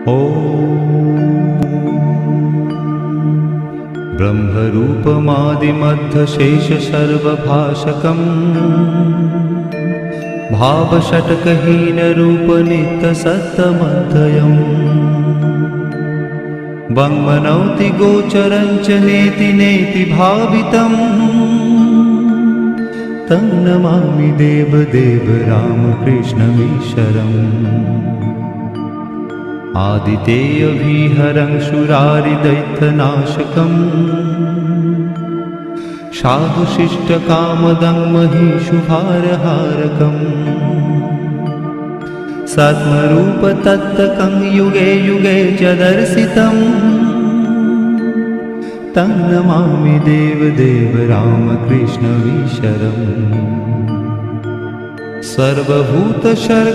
ब्रह्मरूपमादिमध्यशेषसर्वभाषकम् भावषट्कहीनरूपनित्यसत्तमध्ययम् वङ्मनौति गोचरञ्च नेति नेति भावितम् तं नमामि देवदेव रामकृष्णमीश्वरम् आदितेयविहरं शूरारिदैत्यनाशकम् साधुशिष्टकामदं महिषुभारहारकम् सत्मरूपतत्तकं युगे युगे च दर्शितम् तं नमामि देवदेव रामकृष्णमीश्वरम् सर्वभूतशर्